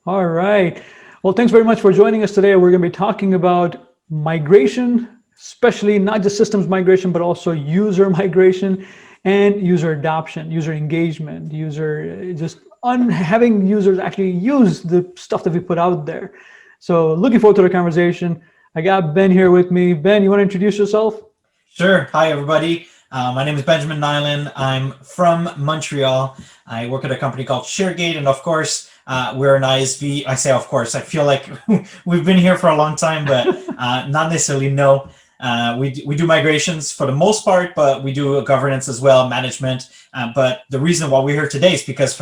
All right. Well, thanks very much for joining us today. We're going to be talking about migration, especially not just systems migration, but also user migration and user adoption, user engagement, user just having users actually use the stuff that we put out there. So looking forward to the conversation. I got Ben here with me. Ben, you want to introduce yourself? Sure. Hi, everybody. My name is Benjamin Niaulin. I'm from Montreal. I work at a company called ShareGate, and of course, we're an ISV. I say, of course, I feel like we've been here for a long time, but not necessarily. No, we do migrations for the most part, but we do governance as well, management. But the reason why we're here today is because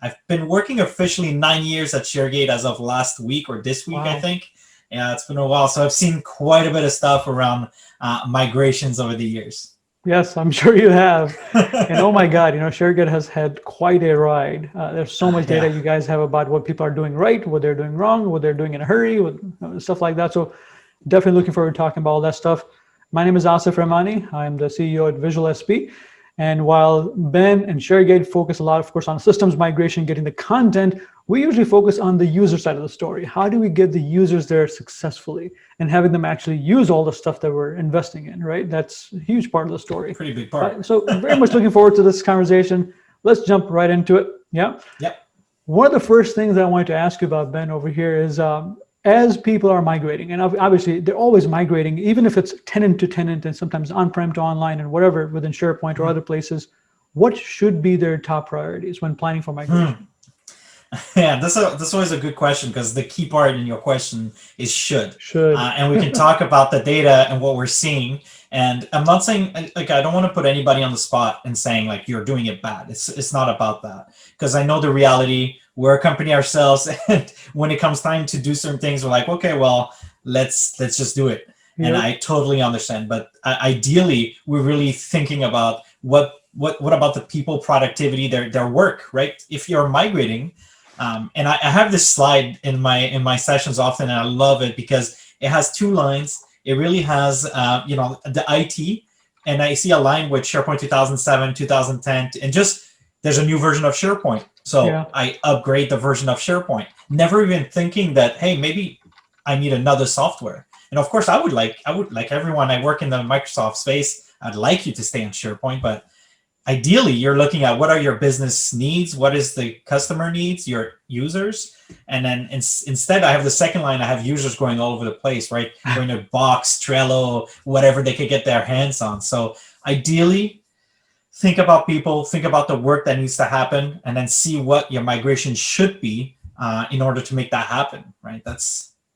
I've been working officially 9 years at ShareGate as of last week or this week, I Wow. think. Yeah, it's been a while. So I've seen quite a bit of stuff around migrations over the years. Yes, I'm sure you have. And oh my God, ShareGate has had quite a ride. There's so much data Yeah. you guys have about what people are doing right, what they're doing wrong, what they're doing in a hurry, stuff like that. So definitely looking forward to talking about all that stuff. My name is Asif Rehmani. I'm the CEO at VisualSP. And while Ben and ShareGate focus a lot, of course, on systems migration, getting the content, we usually focus on the user side of the story. How do we get the users there successfully and having them actually use all the stuff that we're investing in, right? That's a huge part of the story. Pretty big part. So very much looking forward to this conversation. Let's jump right into it. Yeah. Yep. One of the first things that I wanted to ask you about, Ben, over here is as people are migrating, and obviously they're always migrating, even if it's tenant to tenant and sometimes on-prem to online and whatever within SharePoint or other places, what should be their top priorities when planning for migration? Yeah, this always a good question because the key part in your question is should. Should. And we can talk about the data and what we're seeing. And I'm not saying like I don't want to put anybody on the spot and saying like you're doing it bad. It's not about that because I know the reality. We're a company ourselves, and when it comes time to do certain things, we're like, okay, well, let's just do it. And Yep. I totally understand. But ideally, we're really thinking about what about the people productivity, their work, right? If you're migrating. And I have this slide in my sessions often, and I love it because it has two lines. It really has the IT, and I see a line with SharePoint 2007, 2010, and just there's a new version of SharePoint. So Yeah. I upgrade the version of SharePoint, never even thinking that hey, maybe I need another software. And of course, I would like everyone. I work in the Microsoft space. I'd like you to stay on SharePoint, but ideally you're looking at what are your business needs, what is the customer needs, your users, and then instead I have the second line. I have users going all over the place, right? Going to Box, Trello, whatever they could get their hands on. So ideally think about people, think about the work that needs to happen, and then see what your migration should be in order to make that happen, right?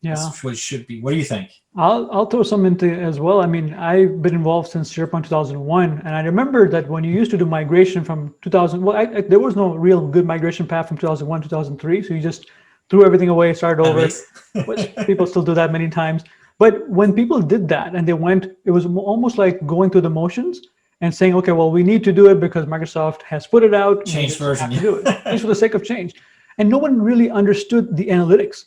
Yeah. That's what it should be. What do you think? I'll throw some into as well. I mean, I've been involved since SharePoint 2001, and I remember that when you used to do migration from 2000, well, there was no real good migration path from 2001 2003, so you just threw everything away, started At over, least. which people still do that many times. But when people did that and they went, it was almost like going through the motions and saying, okay, well, we need to do it because Microsoft has put it out, and we Changed just have version. to do it, just for the sake of change. And no one really understood the analytics.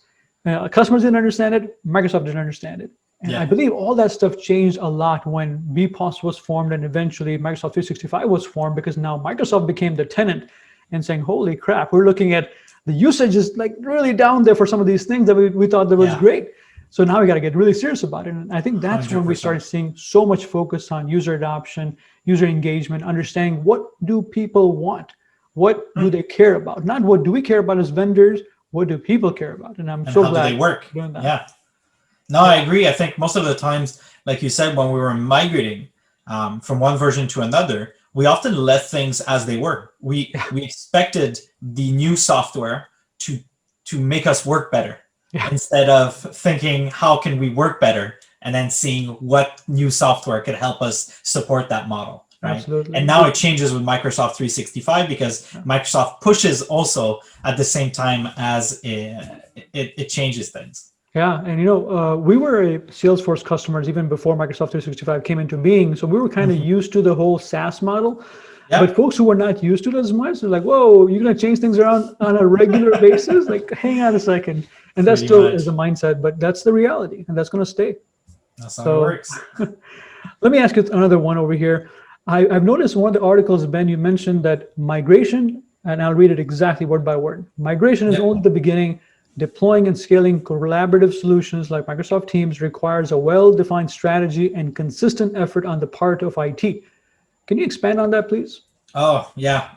Customers didn't understand it. Microsoft didn't understand it. And I Yeah. believe all that stuff changed a lot when BPOS was formed and eventually Microsoft 365 was formed because now Microsoft became the tenant and saying, holy crap, we're looking at the usage is like really down there for some of these things that we thought that was Yeah. great. So now we got to get really serious about it. And I think that's when we 100%. started seeing so much focus on user adoption, user engagement, understanding what do people want? What do they care about? Not what do we care about as vendors, what do people care about? And I'm And so how do they glad work? you're doing that. Yeah. No, I Yeah. agree. I think most of the times, like you said, when we were migrating from one version to another, we often left things as they were. We expected the new software to make us work better Yeah. instead of thinking how can we work better and then seeing what new software could help us support that model, right? Absolutely. And now it changes with Microsoft 365 because Microsoft pushes also at the same time as it changes things. Yeah, and we were a Salesforce customers even before Microsoft 365 came into being, so we were kind of Mhm. used to the whole SaaS model. But Yep. folks who were not used to it as much, they're like, "Whoa, you're gonna change things around on a regular basis? Like, hang on a second." And that Pretty still is a much. mindset, but that's the reality, and that's gonna stay. That's how it So works. let me ask you another one over here. I've noticed one of the articles, Ben, you mentioned that migration, and I'll read it exactly word by word. Migration is Yep. only the beginning. Deploying and scaling collaborative solutions like Microsoft Teams requires a well-defined strategy and consistent effort on the part of IT. Can you expand on that, please? Oh, yeah.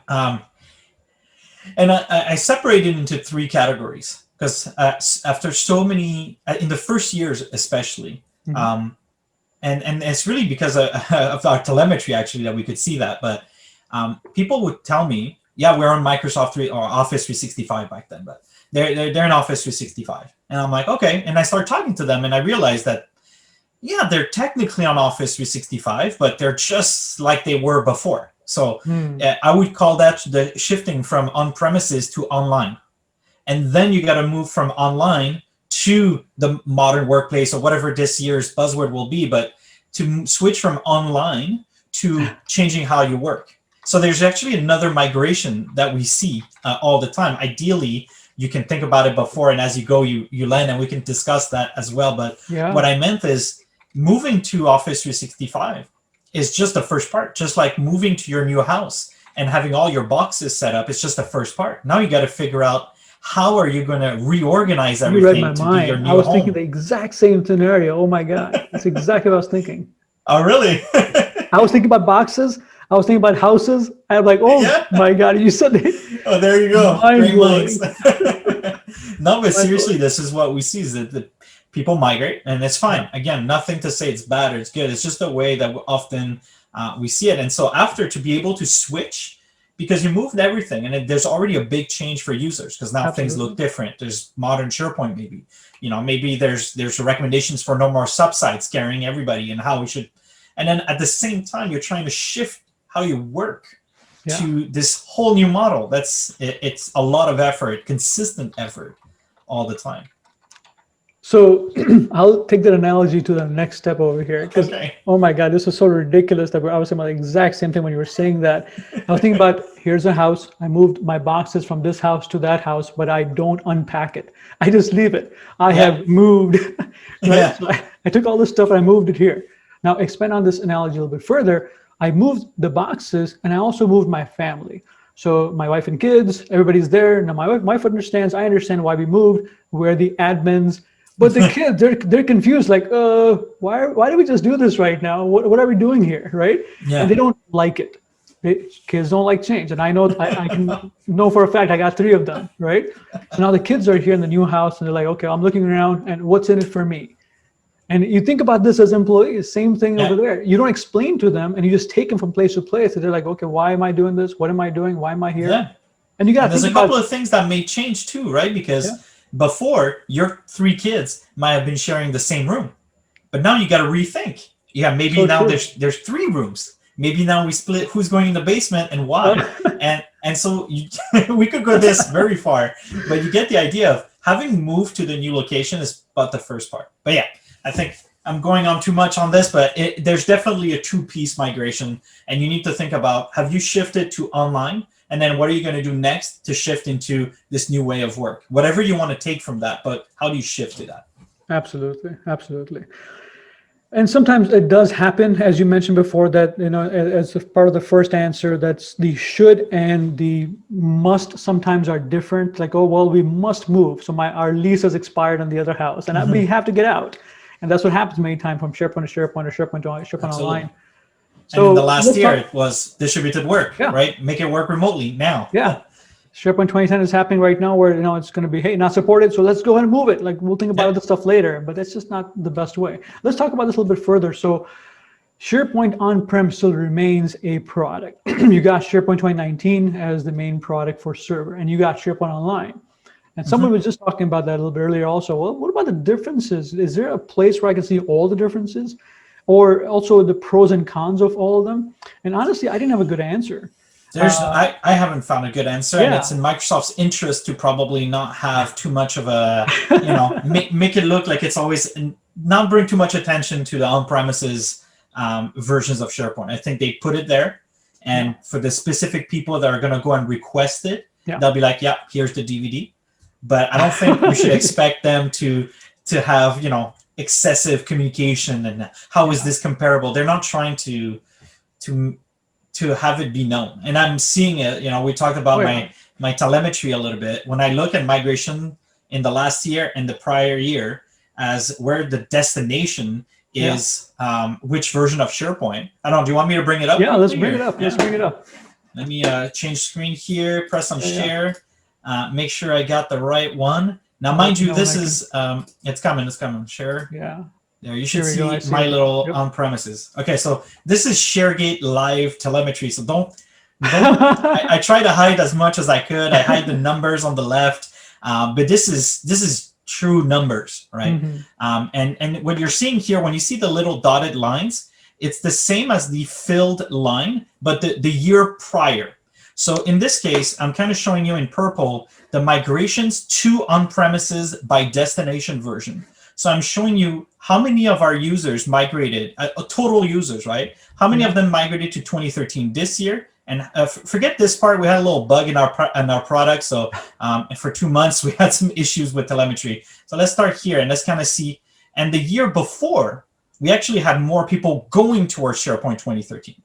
And I separate it into three categories because after so many, in the first years especially, and it's really because of our telemetry actually that we could see that, but people would tell me, yeah, we're on Microsoft 3 or Office 365 back then, but they're in Office 365. And I'm like, okay. And I start talking to them and I realized that, yeah, they're technically on Office 365, but they're just like they were before. So I would call that the shifting from on-premises to online. And then you got to move from online to the modern workplace or whatever this year's buzzword will be, but to switch from online to changing how you work. So there's actually another migration that we see all the time. Ideally, you can think about it before, and as you go, you land, and we can discuss that as well. But what I meant is moving to Office 365 is just the first part, just like moving to your new house and having all your boxes set up. It's just the first part. Now you got to figure out how are you going to reorganize everything you read to my mind. be your new I was home. thinking the exact same scenario. Oh my God. That's exactly what I was thinking. Oh, really? I was thinking about boxes. I was thinking about houses. I'm like, oh my God, you said it. Oh, there you go. Great minds. No, but seriously, this is what we see is that the people migrate, and it's fine. Again, nothing to say it's bad or it's good. It's just the way that often we see it. And so after, to be able to switch, because you moved everything, and there's already a big change for users because now things look different. There's modern SharePoint, maybe. Maybe there's recommendations for no more subsites carrying everybody and how we should. And then at the same time, you're trying to shift how you work to this whole new model. It's a lot of effort, consistent effort all the time. So I'll take that analogy to the next step over here. Because, oh my God, this is so ridiculous that I was saying about the exact same thing when you were saying that. I was thinking about, here's a house. I moved my boxes from this house to that house, but I don't unpack it. I just leave it. I have moved. Right? So I took all this stuff and I moved it here. Now expand on this analogy a little bit further. I moved the boxes and I also moved my family. So my wife and kids, everybody's there. Now my wife understands, I understand why we moved. We're the admins. But the kids, they're confused, like, why do we just do this right now? What are we doing here, right? And they don't like it. Kids don't like change. And I know, I can know for a fact, I got 3 of them, right? So now the kids are here in the new house and they're like, okay, I'm looking around and what's in it for me? And you think about this as employees, same thing over there. You don't explain to them and you just take them from place to place. And they're like, okay, why am I doing this? What am I doing? Why am I here? And you got there's a couple of things that may change too, right? Because before, your 3 kids might have been sharing the same room, but now you got to rethink. Yeah, maybe now there's 3 rooms. Maybe now we split who's going in the basement and why. and so we could go this very far, but you get the idea of having moved to the new location is about the first part. But yeah, I think I'm going on too much on this, but there's definitely a 2-piece migration, and you need to think about, have you shifted to online? And then what are you going to do next to shift into this new way of work? Whatever you want to take from that, but how do you shift to that? Absolutely, absolutely. And sometimes it does happen, as you mentioned before, that, as part of the first answer, that's the should and the must sometimes are different. Like, oh, well, we must move. So our lease has expired on the other house, and we have to get out. And that's what happens many times from SharePoint to SharePoint or SharePoint to SharePoint Online. So in the last year, it was distributed work, right? Make it work remotely now. Yeah. SharePoint 2010 is happening right now where, it's going to be, hey, not supported. So let's go ahead and move it. Like, we'll think about other stuff later, but that's just not the best way. Let's talk about this a little bit further. So SharePoint on-prem still remains a product. You got SharePoint 2019 as the main product for server, and you got SharePoint Online. And someone was just talking about that a little bit earlier also. Well, what about the differences? Is there a place where I can see all the differences? Or also the pros and cons of all of them? And honestly, I didn't have a good answer. I haven't found a good answer, and it's in Microsoft's interest to probably not have too much of a, make it look like it's always, not bring too much attention to the on-premises versions of SharePoint. I think they put it there, and for the specific people that are going to go and request it, they'll be like, yeah, here's the DVD. But I don't think we should expect them to have, excessive communication and how is this comparable. They're not trying to have it be known. And I'm seeing it, we talked about my telemetry a little bit. When I look at migration in the last year and the prior year as where the destination is, which version of SharePoint. I don't know, do you want me to bring it up? Yeah, let's bring it up. Let's bring it up. Let me change screen here, press on share, make sure I got the right one. Now, mind you, this is, it's coming, share. Yeah. There, you should see my little on-premises. Okay, so this is ShareGate live telemetry. So don't I try to hide as much as I could. I hide the numbers on the left, but this is true numbers, right? And what you're seeing here, when you see the little dotted lines, it's the same as the filled line, but the year prior. So in this case, I'm kind of showing you in purple the migrations to on-premises by destination version. So I'm showing you how many of our users migrated, total users, right? How many of them migrated to 2013 this year? And forget this part, we had a little bug in our product. So for 2 months, we had some issues with telemetry. So let's start here and let's kind of see. And the year before, we actually had more people going towards SharePoint 2013.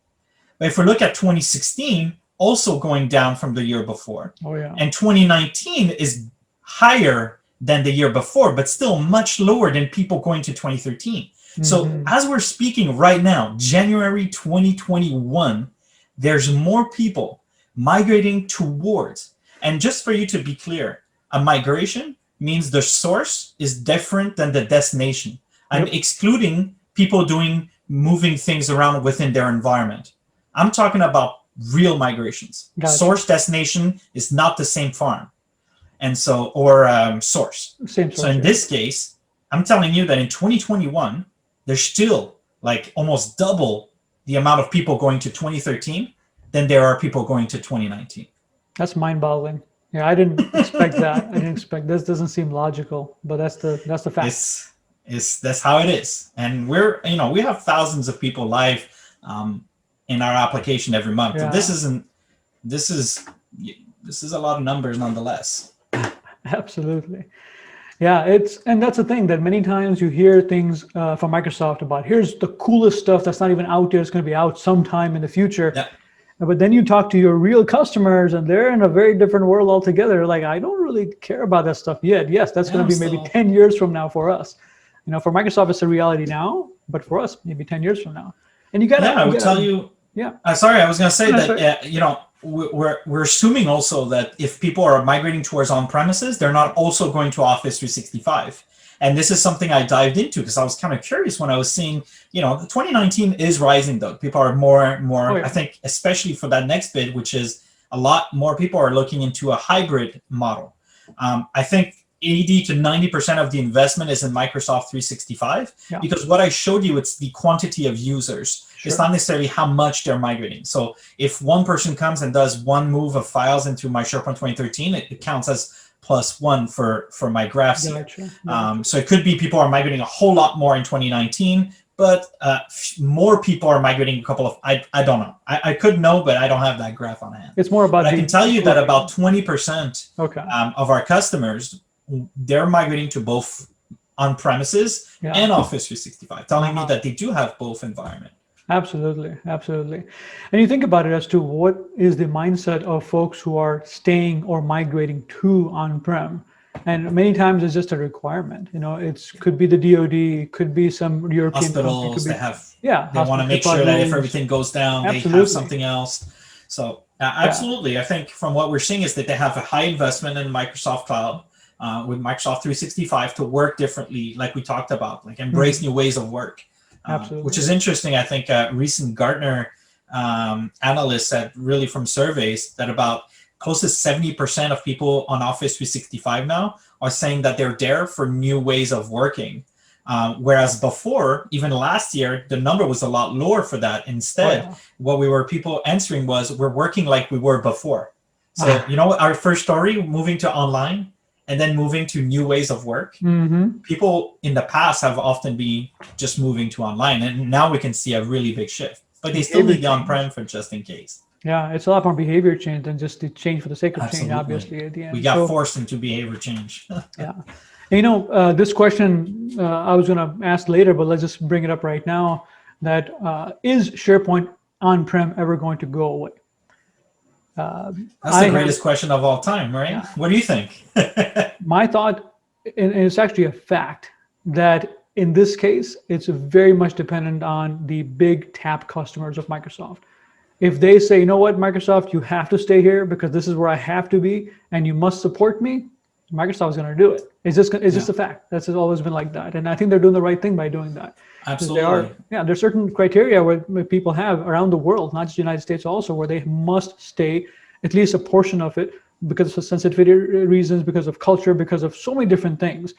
But if we look at 2016, also going down from the year before. And 2019 is higher than the year before, but still much lower than people going to 2013. So as we're speaking right now, January 2021, there's more people migrating towards. And just for you to be clear, a migration means the source is different than the destination. I'm excluding people moving things around within their environment. I'm talking about real migrations. Source destination is not the same farm. And so, or source. Same source. So in this case, I'm telling you that in 2021, there's still like almost double the amount of people going to 2013 than there are people going to 2019. That's mind-boggling. Yeah, I didn't expect that. I didn't expect this. Doesn't seem logical, but that's the fact. That's how it is. And we have thousands of people live in our application every month. Yeah. This is a lot of numbers nonetheless. Absolutely. Yeah, and that's the thing that many times you hear things from Microsoft about here's the coolest stuff that's not even out there. It's going to be out sometime in the future. Yeah. But then you talk to your real customers and they're in a very different world altogether. Like, I don't really care about that stuff yet. Yes, that's going to be maybe 10 years from now for us. For Microsoft, it's a reality now, but for us, maybe 10 years from now. And you got to. Yeah, I would tell you. Yeah. Sorry, I was going to say that, we're assuming also that if people are migrating towards on-premises, they're not also going to Office 365. And this is something I dived into because I was kind of curious when I was seeing, the 2019 is rising though. People are more, I think, especially for that next bid, which is a lot more people are looking into a hybrid model. I think 80 to 90% of the investment is in Microsoft 365 because what I showed you, it's the quantity of users. Sure. It's not necessarily how much they're migrating. So if one person comes and does one move of files into my SharePoint 2013, it counts as +1 for my graphs. Gotcha. So it could be people are migrating a whole lot more in 2019, but more people are migrating a couple of, I don't know. I could know, but I don't have that graph on hand. It's more about I can tell you that about 20% of our customers, they're migrating to both on-premises and Office 365, telling me that they do have both environment. Absolutely, absolutely. And you think about it as to what is the mindset of folks who are staying or migrating to on-prem. And many times it's just a requirement. It could be the DoD, could be some European hospitals. They want to make sure that if everything goes down, they have something else. So absolutely, I think from what we're seeing is that they have a high investment in Microsoft Cloud with Microsoft 365 to work differently, like we talked about, like embrace new ways of work. Which is interesting. I think recent Gartner analysts said, really from surveys, that about close to 70% of people on Office 365 now are saying that they're there for new ways of working. Whereas before, even last year, the number was a lot lower for that. Instead, what people answering was, we're working like we were before. So, our first story, moving to online, and then moving to new ways of work. People in the past have often been just moving to online, and now we can see a really big shift. But they still need the on-prem for just in case. Yeah, it's a lot more behavior change than just the change for the sake of change, obviously, at the end. We got forced into behavior change. This question I was going to ask later, but let's just bring it up right now, that is SharePoint on-prem ever going to go away? That's the greatest question of all time, right? Yeah. What do you think? My thought and it's actually a fact that in this case, it's very much dependent on the big tap customers of Microsoft. If they say, you know what, Microsoft, you have to stay here because this is where I have to be and you must support me, Microsoft is going to do it. It's just a fact. That's always been like that. And I think they're doing the right thing by doing that. Absolutely. There's certain criteria where people have around the world, not just the United States also, where they must stay at least a portion of it because of sensitivity reasons, because of culture, because of so many different things,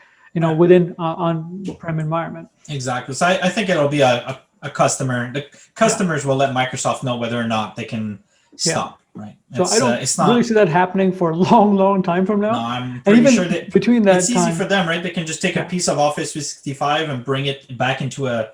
within on-prem environment. Exactly. So I think it'll be a customer. The customers will let Microsoft know whether or not they can stop. Right. So I don't really see that happening for a long, long time from now. No, I'm pretty sure that between that it's easy for them, right? They can just take a piece of Office 365 and bring it back into a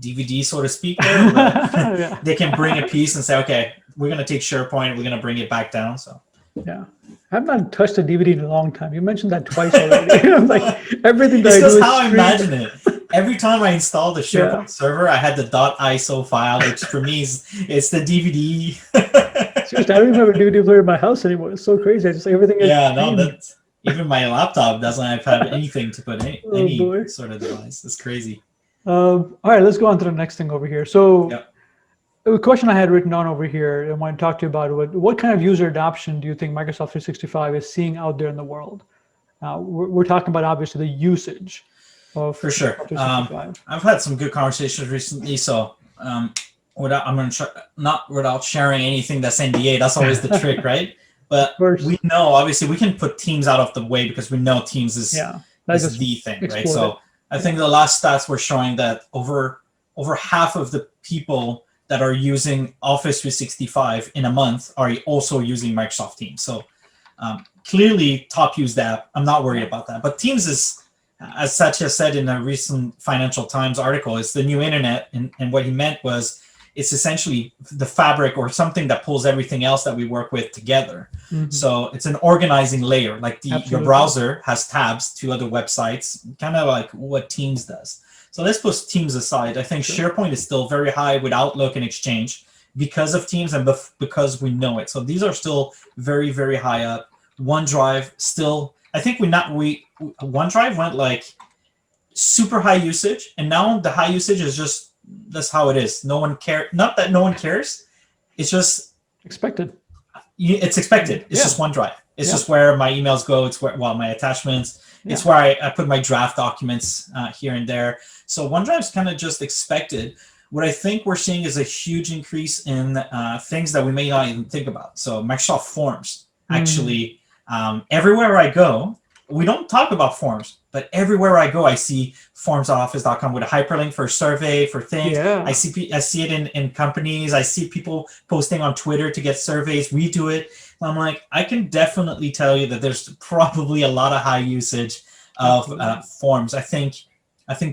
DVD, so to speak. There, they can bring a piece and say, okay, we're going to take SharePoint, we're going to bring it back down. So yeah, I've not touched a DVD in a long time. You mentioned that twice already. Like everything that it's I do just is how I imagine it. Every time I installed the SharePoint server, I had the .iso file, which for me it's the DVD. Seriously, I don't even have a DVD player in my house anymore. It's so crazy. I just everything. That's even my laptop doesn't have anything to put any sort of device. It's crazy. All right, let's go on to the next thing over here. So, a question I had written down over here, I want to talk to you about what kind of user adoption do you think Microsoft 365 is seeing out there in the world? We're talking about obviously the usage of for sure. I've had some good conversations recently, so. Without sharing anything that's NDA, that's always the trick, right? But we know, obviously, we can put Teams out of the way because we know Teams is the thing, right? So I think the last stats were showing that over half of the people that are using Office 365 in a month are also using Microsoft Teams. So clearly, top used app. I'm not worried about that. But Teams is, as Satya said in a recent Financial Times article, it's the new internet, and what he meant was it's essentially the fabric or something that pulls everything else that we work with together. Mm-hmm. So it's an organizing layer. Like your browser has tabs to other websites, kind of like what Teams does. So let's put Teams aside. I think SharePoint is still very high with Outlook and Exchange because of Teams and because we know it. So these are still very, very high up. OneDrive still, I think OneDrive went like super high usage, and now the high usage is just, that's how it is. No one cares. Not that no one cares. It's just expected. It's expected. It's just OneDrive. It's just where my emails go. It's where my attachments. It's where I put my draft documents here and there. So OneDrive is kind of just expected. What I think we're seeing is a huge increase in things that we may not even think about. So Microsoft Forms, actually, everywhere I go, we don't talk about forms, but everywhere I go, I see forms.office.com with a hyperlink for a survey, for things. Yeah. I see it in companies. I see people posting on Twitter to get surveys. We do it. I'm like, I can definitely tell you that there's probably a lot of high usage of forms. I think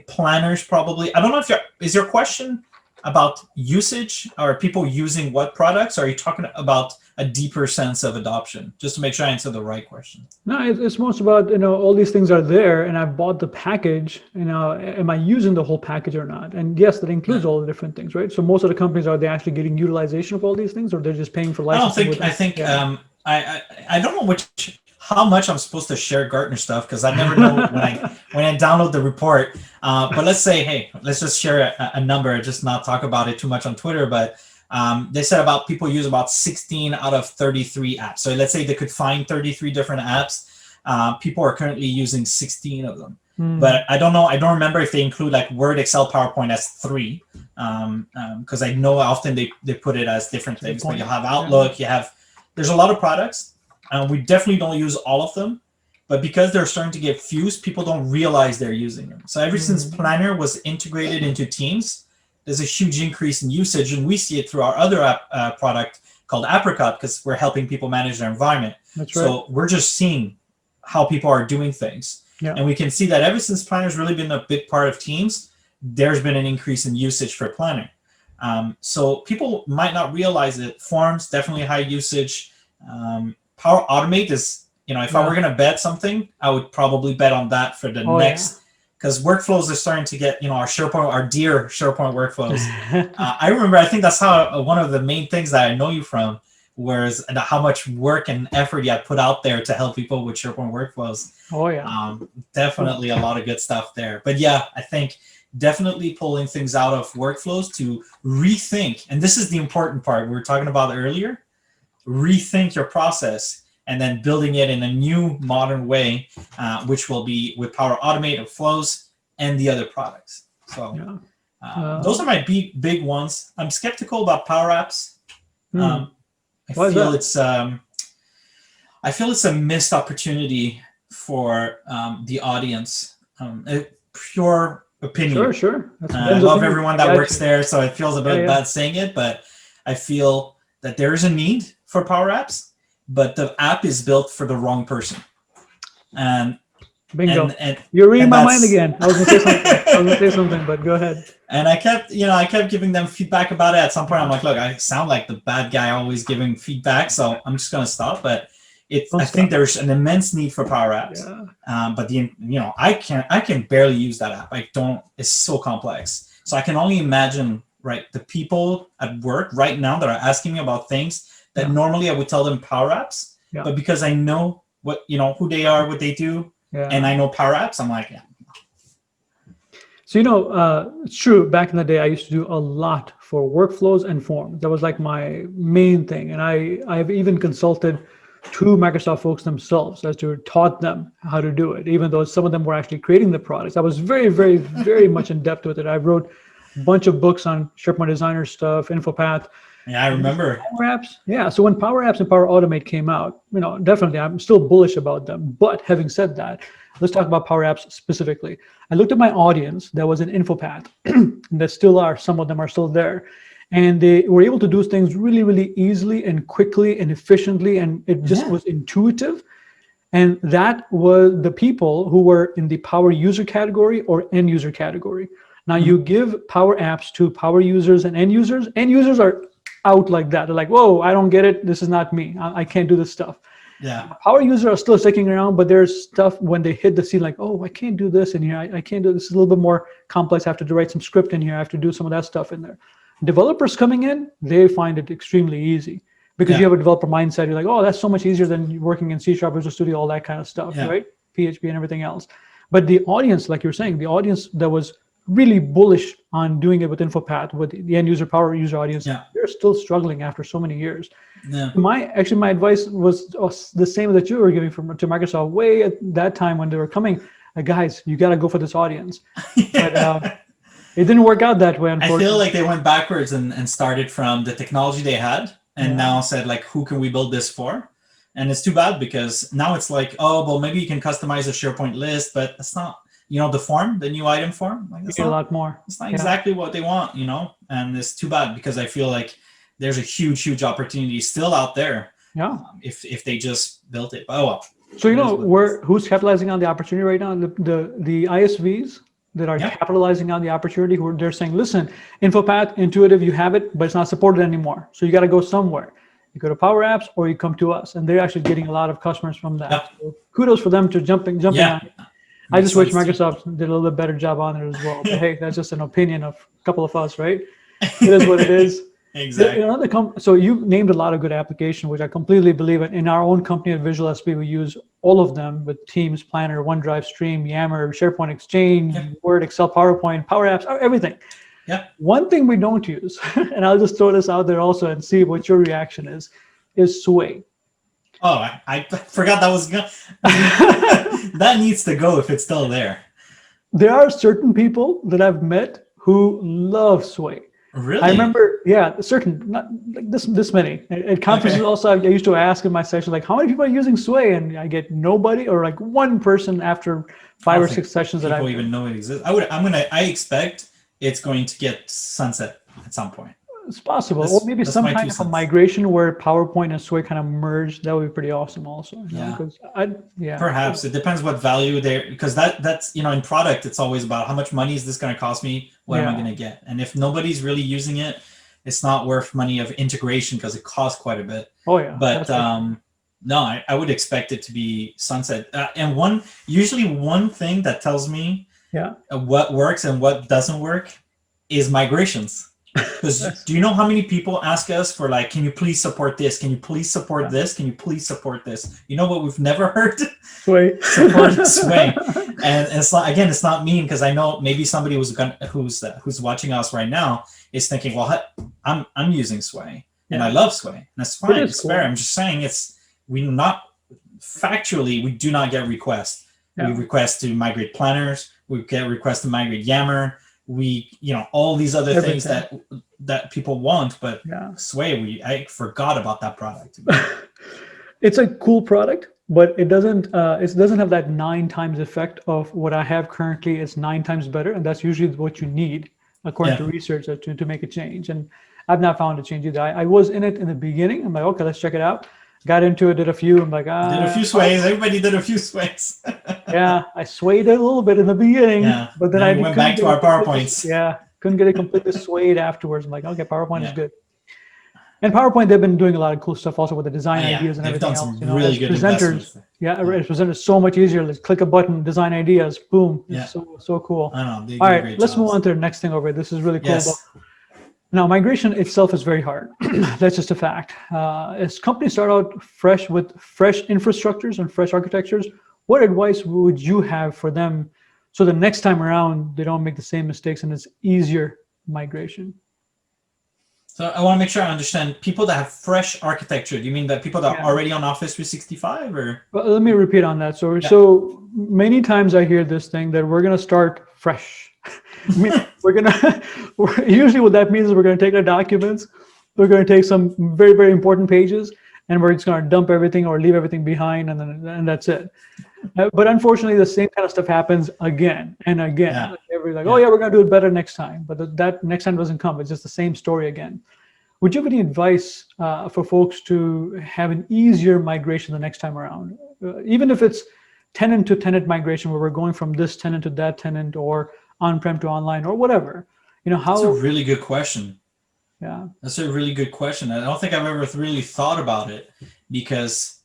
planners probably. I don't know if is your question about usage or people using what products? Or are you talking about a deeper sense of adoption? Just to make sure I answer the right question. No, it's most about, all these things are there and I bought the package, am I using the whole package or not? And yes, that includes all the different things, right? So most of the companies, are they actually getting utilization of all these things, or they're just paying for licensing? I don't know how much I'm supposed to share Gartner stuff, because I never know when I download the report. But let's say, hey, let's just share a number, just not talk about it too much on Twitter. But they said about people use about 16 out of 33 apps. So let's say they could find 33 different apps. People are currently using 16 of them. But I don't know. I don't remember if they include like Word, Excel, PowerPoint as 3, because I know often they put it as different things. But you have Outlook, there's a lot of products. We definitely don't use all of them, but because they're starting to get fused, people don't realize they're using them. So ever since Planner was integrated into Teams, there's a huge increase in usage, and we see it through our other product called Apricot, because we're helping people manage their environment. That's right. So we're just seeing how people are doing things. Yeah. And we can see that ever since Planner's really been a big part of Teams, there's been an increase in usage for Planner. So people might not realize it. Forms, definitely high usage. Power Automate is, if I were going to bet something, I would probably bet on that for the next, because workflows are starting to get, our dear SharePoint workflows. I remember, I think that's how one of the main things that I know you from whereas and how much work and effort you had put out there to help people with SharePoint workflows. Oh yeah. Definitely a lot of good stuff there. But yeah, I think definitely pulling things out of workflows to rethink, and this is the important part we were talking about earlier, rethink your process and then building it in a new modern way, which will be with Power Automate or Flows and the other products. So those are my big ones. I'm skeptical about Power Apps. I feel it's a missed opportunity for the audience. Pure opinion. Sure. I love everyone that works there, so it feels a bit bad saying it, but I feel that there is a need for Power Apps, but the app is built for the wrong person. And bingo. And you're reading my mind again. I was gonna say something, but go ahead. And I kept giving them feedback about it. At some point, I'm like, look, I sound like the bad guy always giving feedback, so I'm just gonna stop. But I think there's an immense need for Power Apps. Yeah. But I can barely use that app. It's so complex. So I can only imagine, right, the people at work right now that are asking me about things that normally I would tell them Power Apps, but because I know what who they are, what they do, and I know Power Apps, I'm like, So it's true. Back in the day, I used to do a lot for workflows and forms. That was like my main thing, and I've even consulted to Microsoft folks themselves as to taught them how to do it, even though some of them were actually creating the products. I was very, very, very much in depth with it. I wrote a bunch of books on SharePoint Designer stuff, InfoPath. Yeah, I remember. Power Apps. Yeah. So when Power Apps and Power Automate came out, definitely I'm still bullish about them. But having said that, let's talk about Power Apps specifically. I looked at my audience that was in InfoPath, and there still are, some of them are still there. And they were able to do things really, really easily and quickly and efficiently, and it just was intuitive. And that was the people who were in the power user category or end user category. Now you give Power Apps to power users and end users. End users are out like that. They're like, whoa, I don't get it. This is not me. I can't do this stuff. Yeah. Power users are still sticking around, but there's stuff when they hit the scene like, oh, I can't do this in here. I can't do this. It's a little bit more complex. I have to write some script in here. I have to do some of that stuff in there. Developers coming in, they find it extremely easy because you have a developer mindset. You're like, oh, that's so much easier than working in C# Visual Studio, all that kind of stuff, right? PHP and everything else. But the audience, like you're saying, the audience that was really bullish on doing it with InfoPath, with the end user, power user audience, they're still struggling after so many years. Yeah. My advice was the same that you were giving to Microsoft way at that time when they were coming. Guys, you got to go for this audience. But it didn't work out that way, unfortunately. I feel like they went backwards and started from the technology they had and now said, like, who can we build this for? And it's too bad because now it's like, oh, well, maybe you can customize a SharePoint list, but that's not, the form, the new item form. Like, a lot more. It's not exactly what they want, and it's too bad because I feel like there's a huge, huge opportunity still out there. Yeah. If they just built it. Oh, well. So, who's capitalizing on the opportunity right now? The ISVs that are capitalizing on the opportunity, who they're saying, listen, InfoPath, Intuitive, you have it, but it's not supported anymore. So you got to go somewhere. You go to Power Apps or you come to us. And they're actually getting a lot of customers from that. Yep. So kudos for them to jumping on it. I just wish Microsoft did a little bit better job on it as well. But hey, that's just an opinion of a couple of us, right? It is what it is. Exactly. So you named a lot of good applications, which I completely believe in. In our own company at VisualSP, we use all of them with Teams, Planner, OneDrive, Stream, Yammer, SharePoint Exchange, Word, Excel, PowerPoint, Power Apps, everything. Yeah. One thing we don't use, and I'll just throw this out there also and see what your reaction is Sway. Oh, I forgot that was gonna. That needs to go if it's still there. There are certain people that I've met who love Sway. Really? I remember, not like this many. At conferences also, I used to ask in my section, like, how many people are using Sway? And I get nobody or like one person after 5 or 6 sessions that I don't even know it exists. I expect it's going to get sunset at some point. It's possible. Or maybe some kind of a migration where PowerPoint and Sway kind of merge. That would be pretty awesome also. Perhaps. It depends what value because that's, in product, it's always about how much money is this going to cost me? What am I going to get? And if nobody's really using it, it's not worth money of integration because it costs quite a bit. Oh yeah. But no, I would expect it to be sunset. And usually one thing that tells me what works and what doesn't work is migrations. Because do you know how many people ask us for like, can you please support this? Can you please support this? Can you please support this? You know what we've never heard? Sway. Support Sway. And it's not, again, it's not mean, because I know maybe somebody who's watching us right now is thinking, well, I'm using Sway and I love Sway. And that's fine. It's fair. I'm just saying we do not get requests. We request to migrate planners. We get requests to migrate Yammer. All these other things that people want, but Sway, I forgot about that product. It's a cool product, but it doesn't have that 9 times effect of what I have currently. It's 9 times better, and that's usually what you need according to research to make a change. And I've not found a change either. I was in it in the beginning. I'm like, okay, let's check it out. Got into it, did a few. I'm like, did a few sways. Everybody did a few sways. Yeah, I swayed it a little bit in the beginning, but then I went back to our PowerPoints. Couldn't get it completely swayed afterwards. I'm like, okay, PowerPoint is good. And PowerPoint, they've been doing a lot of cool stuff also with the design ideas and everything else. Really good presenters. As presenters, so much easier. Let's click a button, design ideas, boom. It's so cool. I know. All right, let's move on to the next thing over here. This is really cool. Yes. Now, migration itself is very hard. That's just a fact. As companies start out fresh with fresh infrastructures and fresh architectures, what advice would you have for them so the next time around they don't make the same mistakes and it's easier migration? So I want to make sure I understand. People that have fresh architecture, do you mean that people that are already on Office 365 or? Well, let me repeat on that. So many times I hear this thing that we're going to start fresh. I mean, usually what that means is we're going to take our documents, we're going to take some very, very important pages, and we're just going to dump everything or leave everything behind, and that's it. But unfortunately, the same kind of stuff happens again and again. Yeah. Everybody's like, we're going to do it better next time. But that next time doesn't come. It's just the same story again. Would you have any advice for folks to have an easier migration the next time around? Even if it's tenant to tenant migration, where we're going from this tenant to that tenant, or on-prem to online, or whatever. That's a really good question. Yeah. That's a really good question. I don't think I've ever really thought about it, because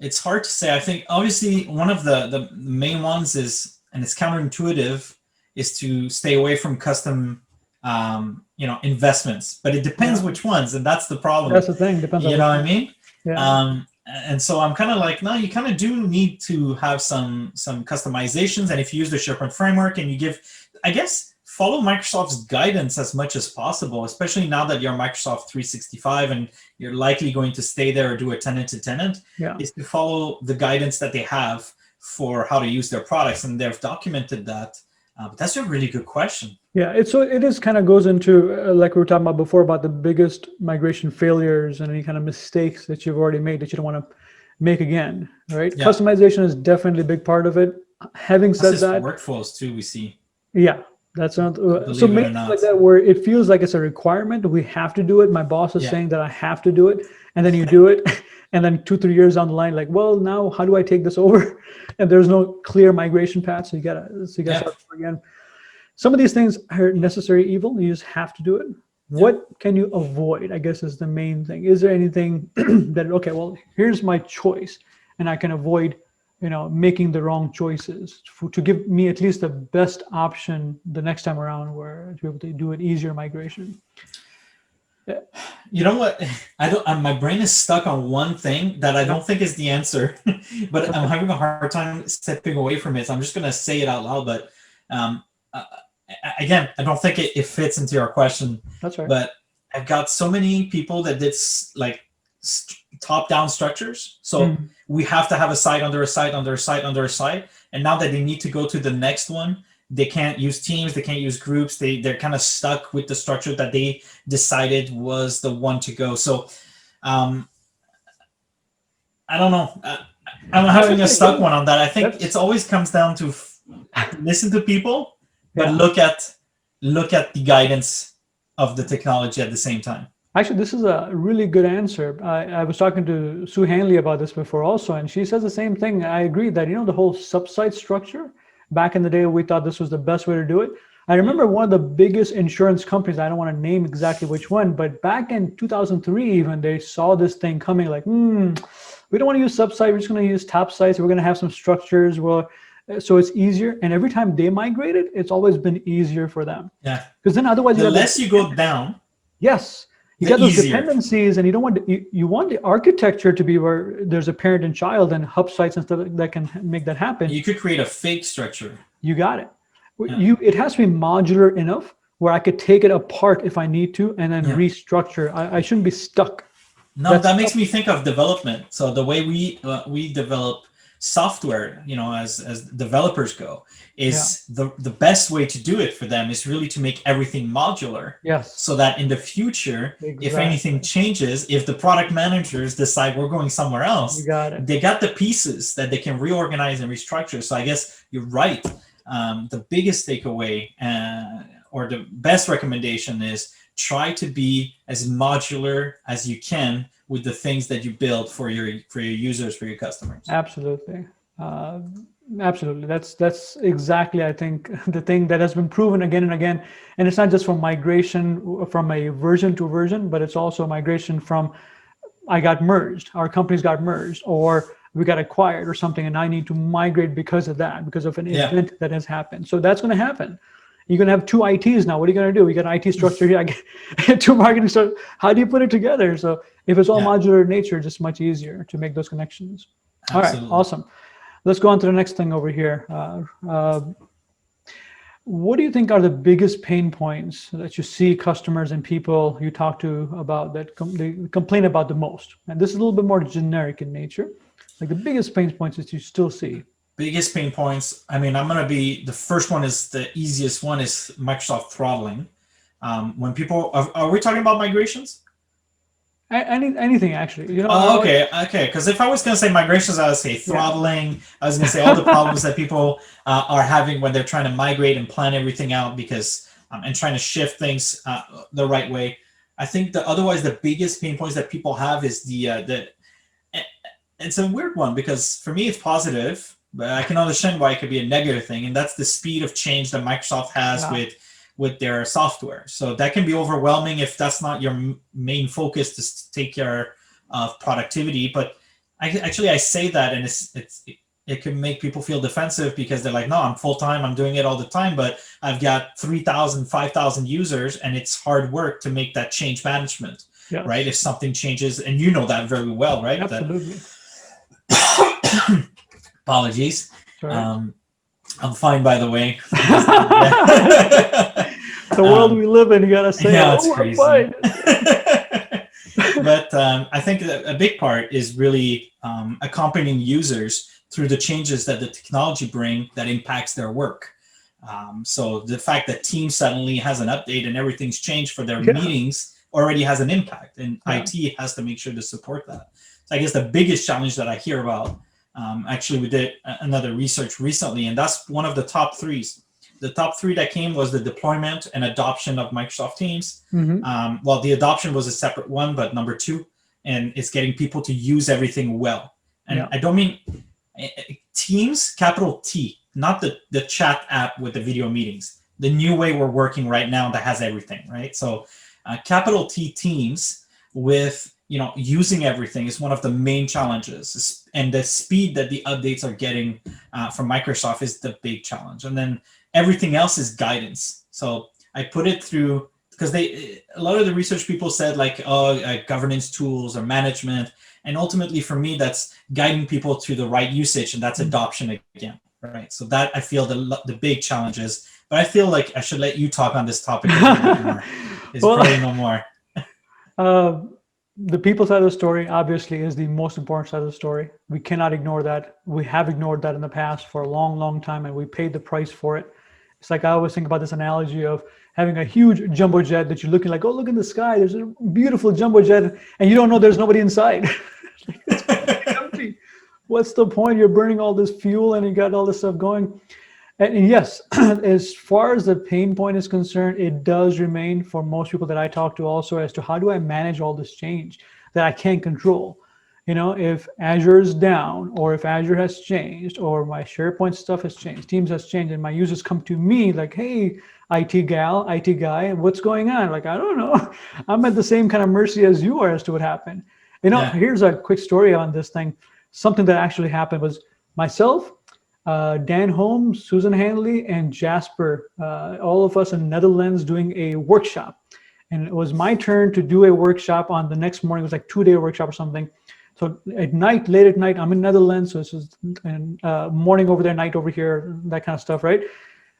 it's hard to say. I think obviously one of the main ones is, and it's counterintuitive, is to stay away from custom investments. But it depends which ones, and that's the problem. That's the thing. Depends. You know what I mean? Yeah. And so I'm kind of like, no, you kind of do need to have some customizations. And if you use the SharePoint framework and you give, I guess, follow Microsoft's guidance as much as possible, especially now that you're Microsoft 365 and you're likely going to stay there or do a tenant to tenant, is to follow the guidance that they have for how to use their products. And they've documented that. But that's a really good question. Yeah, it is kind of goes into, like we were talking about before, about the biggest migration failures and any kind of mistakes that you've already made that you don't want to make again, right? Yeah. Customization is definitely a big part of it. Having said that, workflows too, we see. Yeah, that's not so many things like that where it feels like it's a requirement. We have to do it. My boss is saying that I have to do it, and then you do it, and then 2-3 years down the line, like, well, now how do I take this over? And there's no clear migration path, so you gotta start over again. Some of these things are necessary evil. You just have to do it. What can you avoid, I guess, is the main thing. Is there anything that, okay, well, here's my choice, and I can avoid, making the wrong choices to give me at least the best option the next time around, where to be able to do an easier migration? You know what? My brain is stuck on one thing that I don't think is the answer, but I'm having a hard time stepping away from it. So I'm just going to say it out loud. But again, I don't think it fits into your question. That's right. But I've got so many people that did like top-down structures. So we have to have a site under a site under a site under a site. And now that they need to go to the next one, they can't use teams, they can't use groups. They're kind of stuck with the structure that they decided was the one to go. So I don't know. I'm having a stuck one on that. I think it always comes down to listen to people, but look at the guidance of the technology at the same time. Actually, this is a really good answer. I was talking to Sue Hanley about this before also, and she says the same thing. I agree that, the whole sub-site structure, back in the day, we thought this was the best way to do it. I remember one of the biggest insurance companies, I don't want to name exactly which one, but back in 2003 even, they saw this thing coming like, we don't want to use sub-site, we're just going to use top sites, we're going to have some structures, so it's easier. And every time they migrated, it's always been easier for them. Yeah. Because then otherwise, the less you go down, Yes. You The got those easier. dependencies, and you don't want you want the architecture to be where there's a parent and child and hub sites and stuff that can make that happen. You could create a fake structure. You got it. Yeah. It has to be modular enough where I could take it apart if I need to and then Yeah. restructure. I shouldn't be stuck. No, that makes me think of development. So the way we develop software, as developers go, is the best way to do it for them is really to make everything modular. Yes. So that in the future, if anything changes, if the product managers decide we're going somewhere else, You got it. they got the pieces that they can reorganize and restructure. So I guess you're right. The biggest takeaway or the best recommendation is try to be as modular as you can with the things that you build for your users, for your customers. Absolutely. Absolutely. That's exactly, I think, the thing that has been proven again and again. And it's not just from migration from a version to version, but it's also migration from I got merged, our companies got merged, or we got acquired or something, and I need to migrate because of that, because of an event that has happened. So that's going to happen. You're going to have two ITs now. What are you going to do? We got an IT structure here. I get two marketing structure. How do you put it together? So if it's all modular in nature, it's just much easier to make those connections. Absolutely. All right, awesome. Let's go on to the next thing over here. What do you think are the biggest pain points that you see customers and people you talk to about that they complain about the most? And this is a little bit more generic in nature. Like the biggest pain points that you still see. Biggest pain points. I mean, I'm going to be the first one is the easiest one is Microsoft throttling. When people are we talking about migrations? Anything actually. Okay. Because if I was going to say migrations, I would say throttling. I was going to say all the problems that people are having when they're trying to migrate and plan everything out because and trying to shift things the right way. I think otherwise the biggest pain points that people have is the it's a weird one because for me it's positive, but I can understand why it could be a negative thing, and that's the speed of change that Microsoft has with their software. So that can be overwhelming if that's not your main focus to take care of productivity. But I say that, and it can make people feel defensive because they're like, no, I'm full-time, I'm doing it all the time, but I've got 3,000, 5,000 users, and it's hard work to make that change management, right? If something changes, and you know that very well, right? Absolutely. Apologies. Right. I'm fine, by the way. The world we live in, you gotta say, it's crazy. But I think a big part is really accompanying users through the changes that the technology bring that impacts their work. So the fact that Teams suddenly has an update and everything's changed for their meetings already has an impact, and IT has to make sure to support that. So I guess the biggest challenge that I hear about, actually we did another research recently, and that's one of the top threes. The top three that came was the deployment and adoption of Microsoft Teams. Well, the adoption was a separate one, but number two, and it's getting people to use everything well. And I don't mean Teams, capital T, not the chat app with the video meetings. The new way we're working right now that has everything, right? So capital T Teams with using everything is one of the main challenges, and the speed that the updates are getting from Microsoft is the big challenge. And then everything else is guidance. So I put it through because a lot of the research people said governance tools or management, and ultimately for me that's guiding people to the right usage, and that's adoption again, right? So that I feel the big challenges. But I feel like I should let you talk on this topic a little bit more. Probably no more. The people side of the story obviously is the most important side of the story. We cannot ignore that. We have ignored that in the past for a long, long time, and we paid the price for it. It's like I always think about this analogy of having a huge jumbo jet that you're looking like, oh, look in the sky, there's a beautiful jumbo jet, and you don't know there's nobody inside. It's empty. What's the point? You're burning all this fuel and you got all this stuff going. And yes, as far as the pain point is concerned, it does remain for most people that I talk to also as to how do I manage all this change that I can't control. If Azure is down, or if Azure has changed, or my SharePoint stuff has changed, Teams has changed, and my users come to me like, hey, IT gal, IT guy, what's going on? Like, I don't know. I'm at the same kind of mercy as you are as to what happened. Here's a quick story on this thing. Something that actually happened was myself, Dan Holmes, Susan Hanley, and Jasper, all of us in Netherlands doing a workshop. And it was my turn to do a workshop on the next morning. It was like 2-day workshop or something. So at night, late at night, I'm in Netherlands. So this is morning over there, night over here, that kind of stuff, right?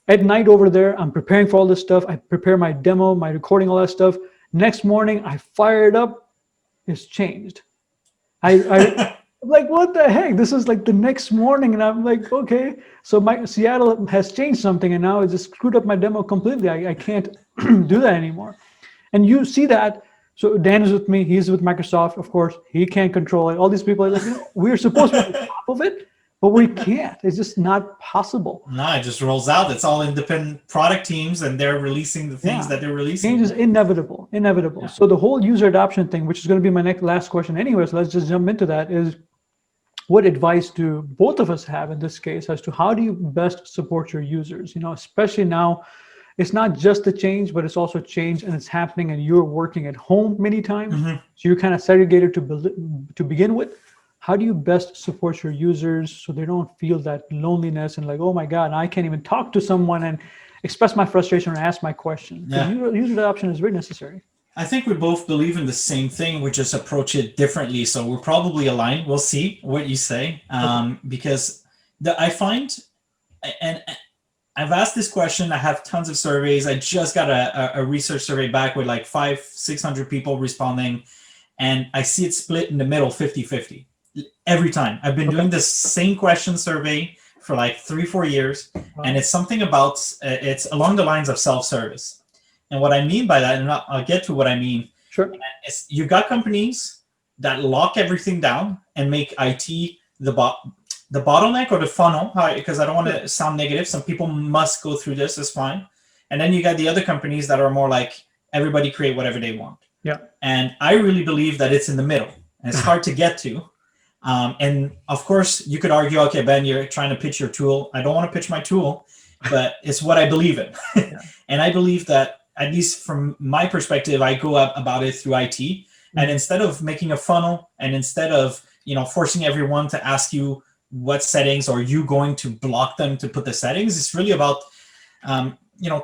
At night over there, I'm preparing for all this stuff. I prepare my demo, my recording, all that stuff. Next morning, I fire it up. It's changed. I'm like, what the heck? This is like the next morning. And I'm like, okay. So my Seattle has changed something. And now it just screwed up my demo completely. I can't do that anymore. And you see that. So Dan is with me. He's with Microsoft, of course. He can't control it. All these people are like, we're supposed to be on top of it, but we can't. It's just not possible. No, it just rolls out. It's all independent product teams, and they're releasing the things that they're releasing. Change is inevitable. Yeah. So the whole user adoption thing, which is going to be my last question anyway, so let's just jump into that, is what advice do both of us have in this case as to how do you best support your users? Especially now, it's not just the change, but it's also change, and it's happening, and you're working at home many times. So you're kind of segregated to begin with. How do you best support your users so they don't feel that loneliness and like, oh my God, I can't even talk to someone and express my frustration or ask my question? User adoption is very necessary. I think we both believe in the same thing. We just approach it differently. So we're probably aligned. We'll see what you say. Because I find, and I've asked this question. I have tons of surveys. I just got a research survey back with like 500-600 people responding. And I see it split in the middle, 50-50. Every time. I've been doing this same question survey for like 3-4 years. And it's something about, it's along the lines of self-service. And what I mean by that, and I'll get to what I mean. Sure. Is you've got companies that lock everything down and make IT the bottleneck or the funnel, because I don't want to sound negative. Some people must go through this, it's fine. And then you got the other companies that are more like everybody create whatever they want. Yeah. And I really believe that it's in the middle. And it's hard to get to. And of course, you could argue, okay, Ben, you're trying to pitch your tool. I don't want to pitch my tool, but it's what I believe in. And I believe that, at least from my perspective, I go up about it through IT. And instead of making a funnel, and instead of forcing everyone to ask you what settings, or you going to block them to put the settings, it's really about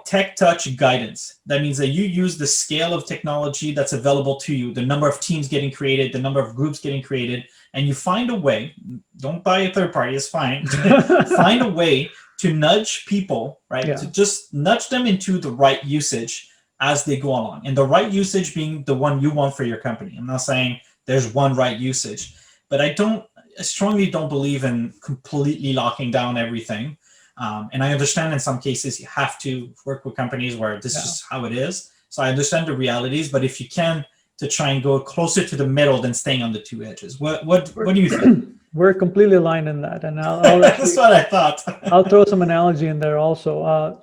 tech touch guidance. That means that you use the scale of technology that's available to you, the number of teams getting created, the number of groups getting created, and you find a way. Don't buy a third party, it's fine. Find a way to nudge people, right? Yeah. To just nudge them into the right usage as they go along. And the right usage being the one you want for your company. I'm not saying there's one right usage, but I strongly don't believe in completely locking down everything. And I understand in some cases you have to work with companies where this is how it is. So I understand the realities, but if you can, to try and go closer to the middle than staying on the two edges. What do you think? We're completely aligned in that, and I'll that's what I thought. I'll throw some analogy in there also.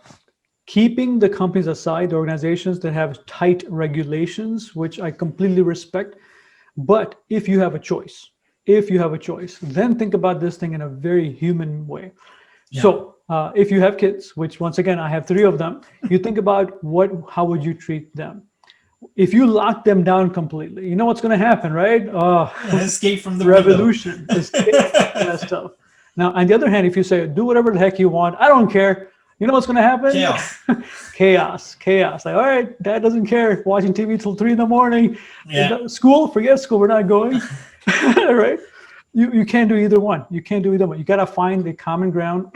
Keeping the companies aside, the organizations that have tight regulations, which I completely respect, but if you have a choice, then think about this thing in a very human way. Yeah. So if you have kids, which once again I have 3 of them, you think about how would you treat them? If you lock them down completely, you know what's going to happen, right? Escape from the revolution. Escape from that stuff. Now, on the other hand, if you say, do whatever the heck you want, I don't care. You know what's going to happen? Chaos. Chaos. Like, all right, Dad doesn't care. Watching TV till 3 a.m. Yeah. School, forget school. We're not going. Right? You can't do either one. You got to find the common ground.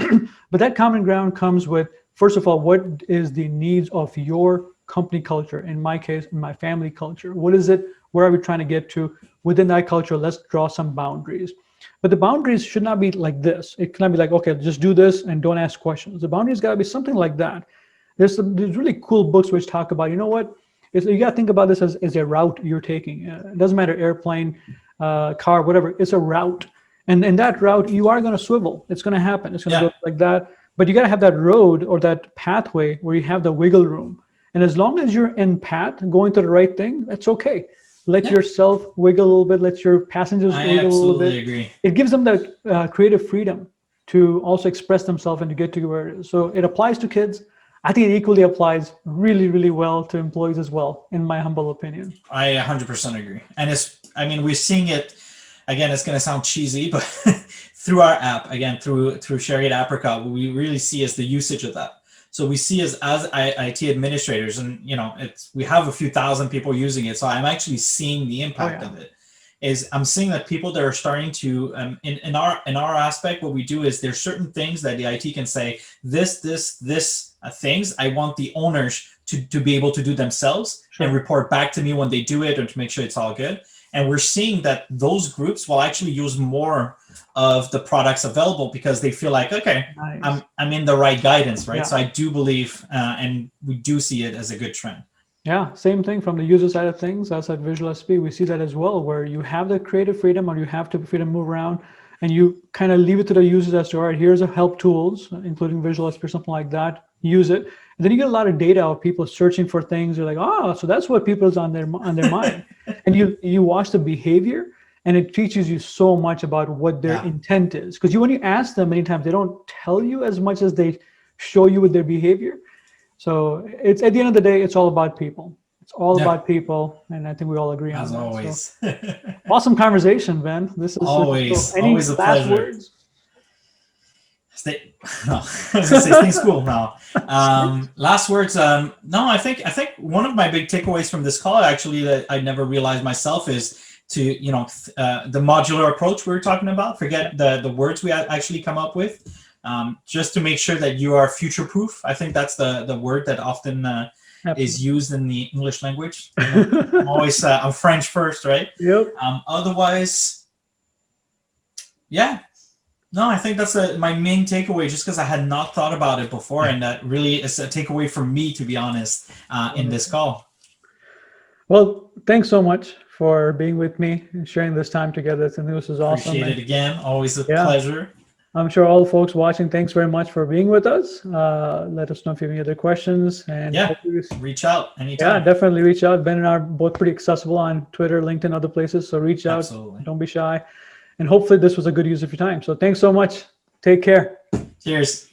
But that common ground comes with, first of all, what is the needs of your company culture? In my case, my family culture. What is it? Where are we trying to get to? Within that culture, let's draw some boundaries. But the boundaries should not be like this. It cannot be like, okay, just do this and don't ask questions. The boundaries got to be something like that. There's really cool books which talk about, you know what? You got to think about this as a route you're taking. It doesn't matter, airplane, car, whatever. It's a route. And in that route, you are going to swivel. It's going to happen. It's going to go like that. But you got to have that road or that pathway where you have the wiggle room. And as long as you're in path, going to the right thing, that's okay. Let yourself wiggle a little bit. Let your passengers wiggle a little bit. I agree. It gives them that creative freedom to also express themselves and to get to where it is. So it applies to kids. I think it equally applies really, really well to employees as well, in my humble opinion. I 100% agree. And we're seeing it, again, it's going to sound cheesy, but through our app, again, through Sherry at Apricot, what we really see is the usage of that. So we see as IT administrators, and we have a few thousand people using it. So I'm actually seeing the impact of it. I'm seeing that people that are starting to in our aspect, what we do is there's certain things that the IT can say, this things I want the owners to be able to do themselves and report back to me when they do it, or to make sure it's all good. And we're seeing that those groups will actually use more of the products available because they feel like, okay, nice. I'm in the right guidance, right? So I do believe, and we do see it as a good trend. Yeah, same thing from the user side of things. Us at VisualSP, we see that as well, where you have the creative freedom, or you have to freedom to move around, and you kind of leave it to the users as to, all right, here's a help tools, including VisualSP or something like that. Use it, and then you get a lot of data of people searching for things. You're like, oh, so that's what people's on their mind, and you watch the behavior, and it teaches you so much about what their intent is. Because when you ask them, many times they don't tell you as much as they show you with their behavior. So it's, at the end of the day, it's all about people. It's all about people, and I think we all agree on that. Always. So, awesome conversation, Ben. This is always any always a last pleasure. Words? No, I was gonna say stay school now. Last words. No, I think one of my big takeaways from this call, actually, that I never realized myself, is to the modular approach we were talking about. Forget the words we actually come up with. Just to make sure that you are future-proof. I think that's the word that often is used in the English language. I'm always I'm French first, right? Yep. Otherwise, yeah. No, I think that's my main takeaway, just because I had not thought about it before, and that really is a takeaway for me, to be honest, in this call. Well, thanks so much for being with me and sharing this time together. I think this is awesome. Appreciate it again. Always a pleasure. I'm sure all the folks watching, thanks very much for being with us. Let us know if you have any other questions. And reach out anytime. Yeah, definitely reach out. Ben and I are both pretty accessible on Twitter, LinkedIn, other places. So reach out. Absolutely. Don't be shy. And hopefully this was a good use of your time. So thanks so much. Take care. Cheers.